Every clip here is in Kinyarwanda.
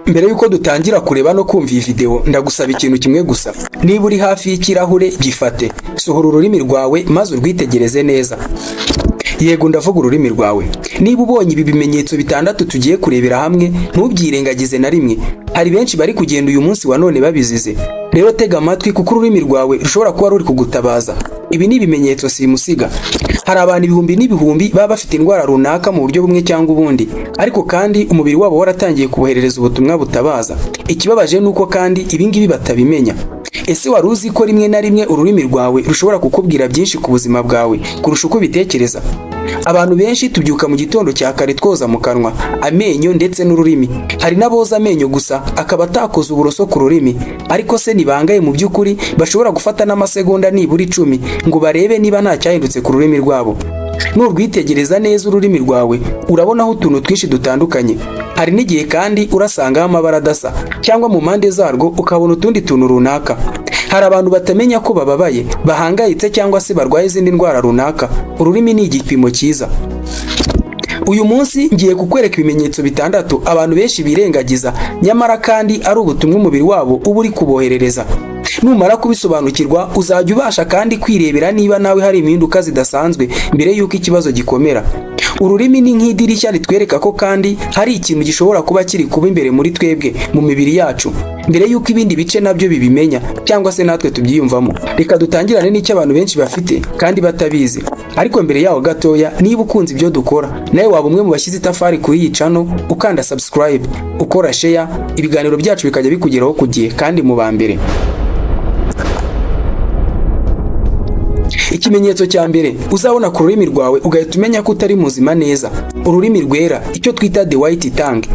Mbere yuko dutangira kureba no kumva iyi video, ndagusaba ikintu kimwe gusa. Niba uri hafi y'ikirahure, gifate, sohora ururimi rwawe maze urwitegereze neza. Yego, ndavuga ururimi rwawe. Niba ubonye ibi bimenyetso bitandatu tugiye kurebera hamwe, ntubyirengagize na rimwe. Hari benshi bari kugenda uyu munsi wa none babizize. Rero tega amatwi, kuko ururimi rwawe rushobora kuba ruri kugutabaza. Ibi ni ibimenyetso simusiga. Hari abantu ibihumbi n'ibihumbi baba bafite indwara runaka mu buryo bumwe cyangwa ubundi, ariko kandi umubiri wabo waratangiye kuboherereza ubutumwa butabaza. Ikibabaje nuko kandi ibingibi batabimenya. Ese wari uzi ko rimwe na rimwe ururimi rwawe rushobora kukubwira byinshi ku buzima bwawe kurusha uko ubitekereza? Abantu benshi tubyuka mu gitondo cya kare twoza mu kanwa, amenyo ndetse n'ururimi. Hari n'aboza amenyo gusa akaba atakoze uburoso ku rurimi. Ariko se nibangaye mu by'ukuri bashobora gufata n'amasegonda nibura 10 ngo barebe niba nta cyahindutse ku rurimi rwabo? Nurwitegereza neza ururimi rwawe urabonaho utuntu twinshi dutandukanye. Hari n'igihe kandi urasangaho amabara adasa, cyangwa mu mpande zarwo ukabona utundi tuntu runaka. Hari abantu batamenya ko bababaye, bahangayitse cyangwa se barwaye izindi ndwara runaka. Ururimi ni igipimo cyiza. Uyu munsi ngiye kukwereka ibimenyetso bitandatu abantu benshi birengagiza, nyamara kandi ari ubutumwa umubiri wabo uba uri kuboherereza. Numara kubisobanukirwa, uzajya ubasha kandi kwirebera niba nawe hari impinduka zidasanzwe mbere y'uko ikibazo gikomera. Ururimi ni nk'idirishya ritwereka ko kandi hari ikintu gishobora kuba kiri kuba imbere muri twebwe mu mibiri yacu, mbere y'uko ibindi bice nabyo bibimenya cyangwa se natwe tubyiyumvamo. Reka dutangirane n'icyo abantu benshi bafite kandi batabizi. Ariko mbere yaho gatoya, niba ukunze ibyo dukora, nawe waba umwe mu bashyize itafari kuri iyi channel, ukanda subscribe, ukora share, ibiganiro byacu bikajya bikugeraho ku gihe kandi mu ba mbere. Ikimenyetso cya mbere uzabona ku rurimi rwawe ugahita umenya ko utari muzima neza: ururimi rwera, icyo twita the white tongue.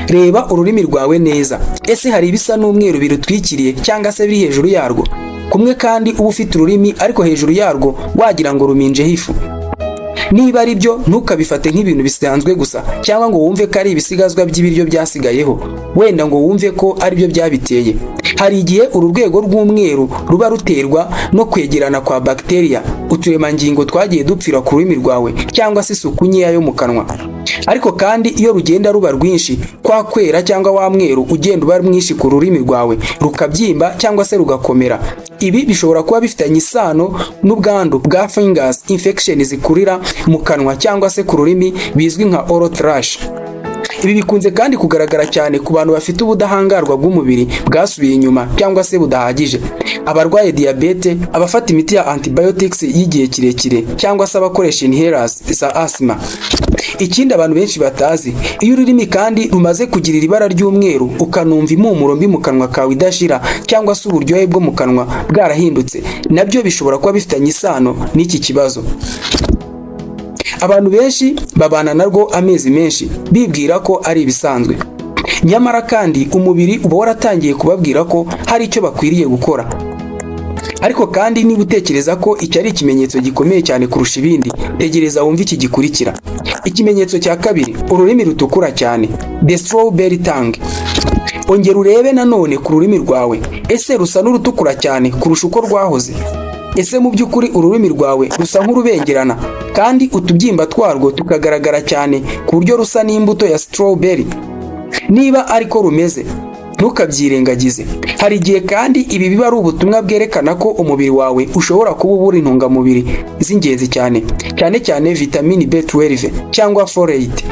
Reba ururimi rwawe neza. Ese hari ibisa n'umweru birutwikiriye cyangwa se biri hejuru yarwo? Kumwe kandi uba ufite ururimi ariko hejuru yarwo wagira ngo ruminjeho ifu. Niba ari byo, ntukabifate nk'ibintu bisanzwe gusa, cyangwa ngo wumve ko ari ibisigazwa by'ibiryo byasigayeho, wenda ngo wumve ko ari byo byabiteye. Hari igihe uru rwego rw'umweru ruba ruterwa no kwegerana kwa bakteriya, uturemangingo twagiye dupfira ku rurimi rwawe, cyangwa se isuku nkeya yo mu kanwa. Ariko kandi iyo rugenda ruba rwinshi, kwa kwera cyangwa wa mweru ugenda uba mwinshi ku rurimi rwawe, rukabyimba cyangwa se rugakomera. Ibi bishobora kuba bifitanye isano n'ubwandu bwa fungus infection zikurira mu kanwa cyangwa se ku rurimi, bizwi nka oral thrush. Ibi bikunze kandi kugaragara cyane ku bantu bafite ubudahangarwa bw'umubiri bwasubiye inyuma cyangwa se budahagije, abarwaye diabete, abafata imiti ya antibiotics y'igihe kirekire, cyangwa se abakoresha inhalers za asthma. Ikindi abantu benshi batazi, iyo ururimi kandi rumaze kugirira ibara ry'umweru, ukanumva impumuro mbi mu kanwa kawe idashira, cyangwa se uburyohe bwo mu kanwa bwarahindutse, nabyo bishobora kuba bifitanye isano n'iki kibazo. Abantu benshi babana narwo amezi menshi bibwira ko ari ibisanzwe, nyamara kandi umubiri uba waratangiye kubabwira ko hari icyo bakwiriye gukora. Ariko kandi niba utekereza ko iki ari ikimenyetso gikomeye cyane kurusha ibindi, tegereza wumve iki gikurikira. Ikimenyetso cya kabiri, ururimi rutukura cyane, the strawberry tongue. Ongera urebe nanone ku rurimi rwawe. Ese rusa n'urutukura cyane kurusha uko rwahoze? Ese mu by'ukuri ururimi rwawe rusa nk'urubengerana kandi utubyimba twarwo tukagaragara cyane ku buryo rusa n'imbuto ya strawberry? Niba ariko rumeze, ntukabyirengagize. Hari igihe kandi ibi biba ari ubutumwa bwerekana ko umubiri wawe ushobora kuba ubura intungamubiri z'ingenzi cyane cyane vitamini B12 cyangwa folate.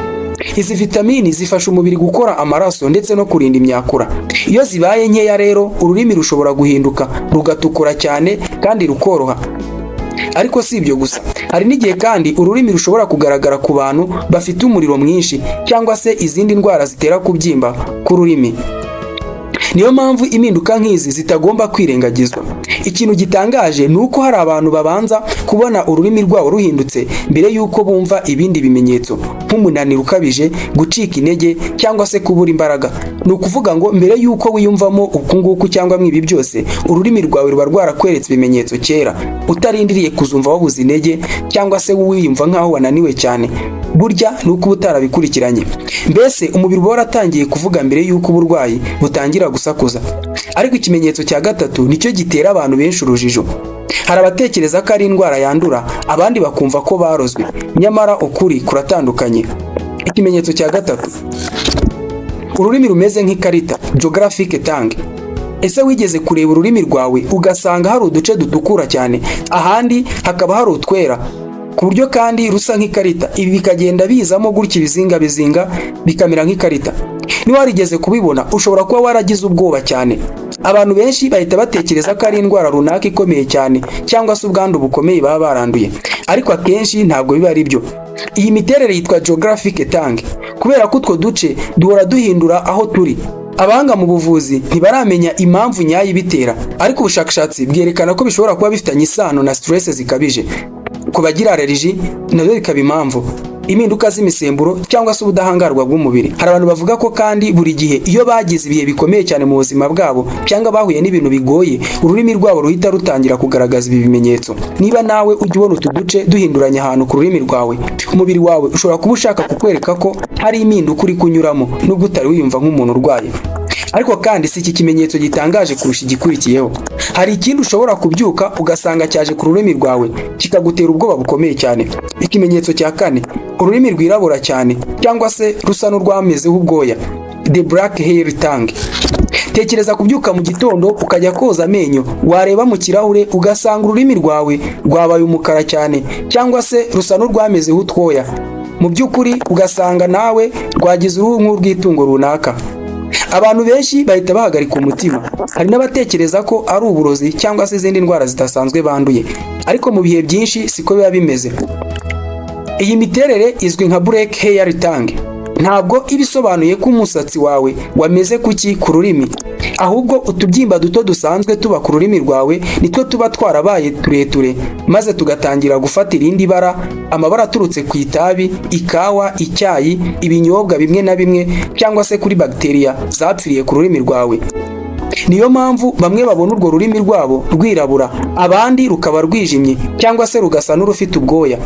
Izi vitamini zifasha umubiri gukora amaraso ndetse no kurinda imyakura. Iyo zibaye nkeya rero, ururimi rushobora guhinduka rugatukura cyane kandi rukoroha. Ariko si ibyo gusa, hari n'igihe kandi ururimi rushobora kugaragara ku bantu bafite umuriro mwinshi cyangwa se izindi ndwara zitera kubyimba ku rurimi. Niyo mpamvu impinduka nk'izi zitagomba kwirengagizwa. Ikintu gitangaje ni uko hari abantu babanza kubona ururimi rwabo ruhindutse mbere y'uko bumva ibindi bimenyetso, nk'umunaniro ukabije, gucika intege cyangwa se kubura imbaraga. Ni ukuvuga ngo mbere y'uko wiyumvamo uku nguku cyangwa mw'ibi byose, ururimi rwawe ruba rwarakweretse ibimenyetso kera, utarindiriye kuzumva wabuze intege cyangwa se wiyumva nk'aho wananiwe cyane. Burya ni uko utarabikurikiranye. Mbese umubiri uba waratangiye kuvuga mbere y'uko uburwayi butangira gusakuza. Ariko ikimenyetso cya gatatu nicyo gitera abantu benshi urujijo. Hari abatekereza ko ari indwara yandura, abandi bakumva ko barozwe, nyamara ukuri kuratandukanye. Ikimenyetso cya gatatu, ururimi rumeze nk'ikarita, geographic tongue. Ese wigeze kureba ururimi rwawe ugasanga hari uduce dutukura cyane, ahandi hakaba hari utwera, ku buryo kandi rusa nk'ikarita, ibi bikagenda bizamo gutya ibizinga bikamera nk'ikarita? Niba warigeze kubibona ushobora kuba waragize ubwoba cyane. Abantu benshi bahita batekereza ko ari indwara runaka ikomeye cyane cyangwa se ubwandu bukomeye baba baranduye, ariko akenshi ntabwo biba ari byo. Iyi miterere yitwa geographic tongue kubera ko utwo duce duhora duhindura aho turi. Abahanga mu buvuzi ntibaramenya impamvu nyayo ibitera, ariko ubushakashatsi bwerekana ko bishobora kuba bifitanye isano na stress zikabije. Ku bagira allergie nabyo bikaba impamvu, impinduka z'imisemburo cyangwa se ubudahangarwa bw'umubiri. Hari abantu bavuga ko kandi buri gihe iyo bagize ibihe bikomeye cyane mu buzima bwabo cyangwa bahuye n'ibintu bigoye, ururimi rwabo ruhita rutangira kugaragaza ibi bimenyetso. Niba nawe ujya ubona utu duce duhinduranya ahantu ku rurimi rwawe, umubiri wawe ushobora kuba ushaka kukwereka ko hari impinduka uri kunyuramo nubwo utari wiyumva nk'umuntu urwaye. Ariko kandi si iki kimenyetso gitangaje kurusha igikurikiyeho. Hari ikindi ushobora kubyuka ugasanga cyaje ku rurimi rwawe kikagutera ubwoba bukomeye cyane. Ikimenyetso cya kane, ururimi rwirabura cyane cyangwa se rusa n'urwamezeho ubwoya, the black hair tongue. Tekereza kubyuka mu gitondo ukajya koza amenyo, wareba mu kirahure ugasanga ururimi rwawe rwabaye umukara cyane cyangwa se rusa n'urwamezeho utwoya. Mu by'ukuri ugasanga nawe rwagize uruhu nk'urw'itungo runaka. Abantu benshi bahita bahagarika umutima. Hari n'abatekereza ko ari uburozi cyangwa se izindi ndwara zidasanzwe banduye, ariko mu bihe byinshi siko biba bimeze. Iyi miterere izwi nka black hair tongue. Ntabwo ibisobanuye ko umusatsi wawe wameze kuki ku rurimi, ahubwo utubyimba duto dusanzwe tuba ku rurimi rwawe nitwo tuba twarabaye tureture, maze tugatangira gufata irindi bara, amabara aturutse ku itabi, ikawa, icyayi, ibinyobwa bimwe na bimwe cyangwa se kuri bagiteria zapfiriye ku rurimi rwawe. Niyo mpamvu bamwe babona urwo rurimi rwabo rwirabura, abandi rukaba rwijimye cyangwa se rugasa n'urufite ubwoya.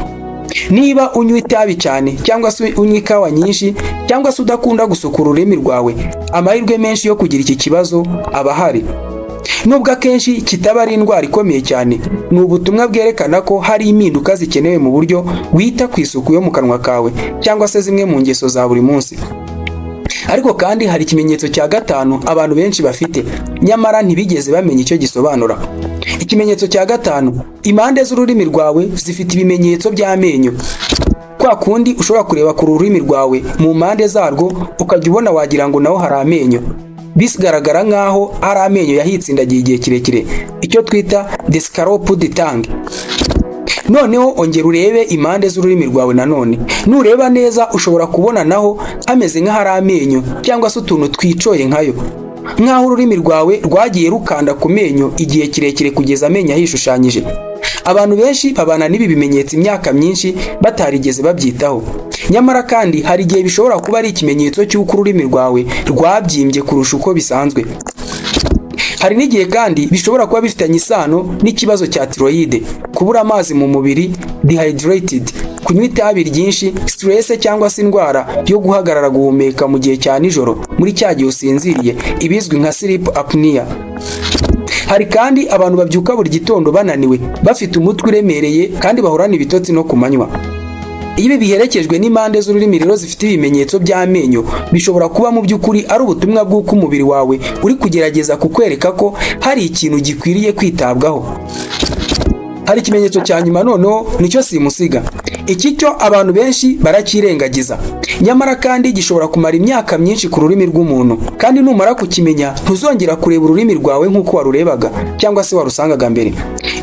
Niba unywa itabi cyane cyangwa se unywa ikawa nyinshi cyangwa se udakunda gusukura ururimi rwawe, amahirwe menshi yo kugira iki kibazo aba ahari. Nubwo akenshi kitaba ari indwara ikomeye cyane, ni ubutumwa bwerekana ko hari impinduka zikenewe mu buryo wita ku isuku yo mu kanwa kawe cyangwa se zimwe mu ngeso za buri munsi. Ariko kandi hari ikimenyetso cya gatanu abantu benshi bafite, nyamara ntibigeze bamenya icyo gisobanura. Ikimenyetso cya gatanu, impande z'ururimi rwawe zifite ibimenyetso by'amenyo. Kwa kundi ushobora kureba ku rurimi rwawe mu mpande zarwo ukajya ubona wagira ngo naho hari amenyo, bigaragara nk'aho hari amenyo yahitsindagiye igihe kirekire, icyo twita the scalloped tongue. Noneho ongera urebe impande z'ururimi rwawe nanone. Nureba neza ushobora kubona naho hameze nk'ahari amenyo cyangwa se utuntu twicoye nkayo, nk'aho ururimi rwawe rwagiye rukanda ku menyo igihe kirekire kugeza amenyo ahishushanyije. Abantu benshi babana n'ibi bimenyetso imyaka myinshi batarigeze babyitaho, nyamara kandi hari igihe bishobora kuba ari ikimenyetso cy'uko ururimi rwawe rwabyimbye kurusha uko bisanzwe. Hari n'igihe kandi bishobora kuba bifitanye isano n'ikibazo cya tiroyide, kubura amazi mu mubiri, dehydrated, kunywa itabi ryinshi, stress cyangwa se indwara yo guhagarara guhumeka mu gihe cya nijoro muri cya gihe usinziriye, ibizwi nka sleep apnea. Hari kandi abantu babyuka buri gitondo bananiwe, bafite umutwe uremereye kandi bahorana ibitotsi no ku manywa. Ibi biherekejwe n'impande z'ururimi rero zifite ibimenyetso by'amenyo, bishobora kuba mu by'ukuri ari ubutumwa bw'uko umubiri wawe uri kugerageza kukwereka ko hari ikintu gikwiriye kwitabwaho. Hari ikimenyetso cya nyuma noneho, nicyo simusiga. Iki cyo abantu benshi barakirengagiza, nyamara kandi gishobora kumara imyaka myinshi ku rurimi rw'umuntu, kandi numara kukimenya ntuzongera kureba ururimi rwawe nk'uko warurebaga cyangwa se warusangaga mbere.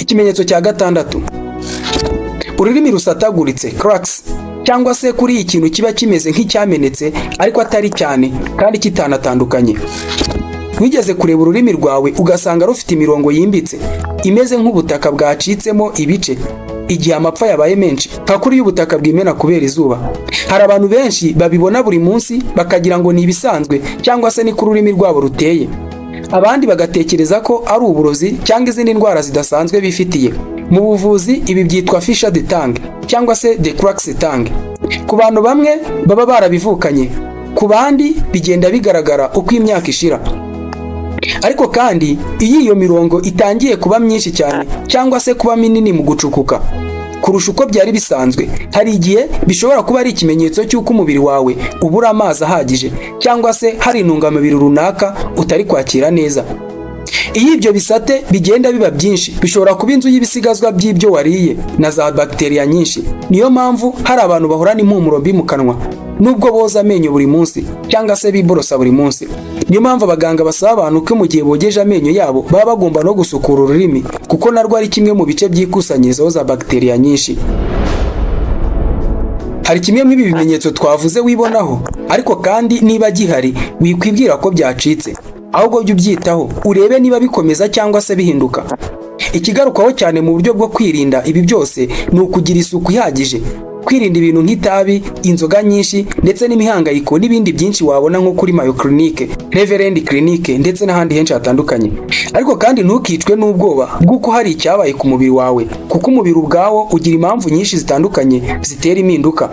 Ikimenyetso cya gatandatu, ururimi rusataguritse, cracks, cyangwa se kuri ikintu kiba kimeze nk'icyamenetse ariko atari cyane kandi kitanatandukanye. Wigeze kureba ururimi rwawe ugasanga rufite imirongo yimbitse imeze nk'ubutaka bwacitsemo ibice igihe amapfa yabaye menshi, nka kuri y'ubutaka bwimena kubera izuba? Hari abantu benshi babibona buri munsi bakagira ngo ni ibisanzwe cyangwa se ni ku rurimi rwabo ruteye. Abandi bagatekereza ko ari uburozi cyangwa izindi ndwara zidasanzwe bifitiye. Mu buvuzi ibi byitwa fissured tongue cyangwa se the cracks tongue. Ku bantu bamwe baba barabivukanye, ku bandi bigenda bigaragara uko imyaka ishira. Ariko kandi iyo mirongo itangiye kuba myinshi cyane cyangwa se kuba minini mu gucukuka, kurusha uko byari bisanzwe. Hari igihe bishobora kuba ari ikimenyetso cy'uko umubiri wawe ubura amazi ahagije cyangwa se hari intungamubiri runaka utari kwakira neza. Iyo ibyo bisate bigenda biba byinshi, bishobora kuba inzu y'ibisigazwa by'ibyo wariye na za bakteriya nyinshi. Niyo mpamvu hari abantu bahorana impumuro mbi mu kanwa nubwo boza amenyo buri munsi cyangwa se biborosa buri munsi. Niyo mpamvu abaganga basaba abantu ko mu gihe bogeje amenyo yabo baba bagomba no gusukura ururimi, kuko narwo ari kimwe mu bice by'ikusanyirizo za bakteriya nyinshi. Hari kimwe muri ibi bimenyetso twavuze wibonaho, ariko kandi niba gihari wikwibwira ko byacitse, ahubwo jya ubyitaho urebe niba bikomeza cyangwa se bihinduka. Ikigarukaho cyane mu buryo bwo kwirinda ibi byose ni ukugira isuku ihagije, kwirinda ibintu nk'itabi, inzoga nyinshi ndetse n'imihangayiko n'ibindi byinshi wabona nko kuri Mayo Clinic, Reverend Clinic ndetse n'ahandi henshi hatandukanye. Ariko kandi ntukicwe n'ubwoba bw'uko hari icyabaye ku mubiri wawe, kuko umubiri ubwawo ugira impamvu nyinshi zitandukanye zitera impinduka.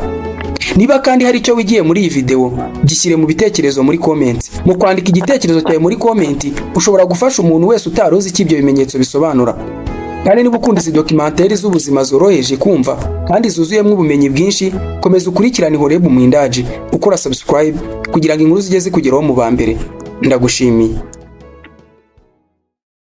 Niba kandi hari icyo wigiye muri iyi video, gishyire mu bitekerezo muri comments. Mu kwandika igitekerezo cyawe muri comment ushobora gufasha umuntu wese utaruzi icyo ibyo bimenyetso bisobanura. Kandi niba ukunda izi documentaire z'ubuzima zoroheje kumva kandi zuzuyemo ubumenyi bwinshi, komeza ukurikirane Horebu Mwindaji ukora subscribe kugira ngo inkuru zijye zikugeraho mu ba mbere. Ndagushimiye.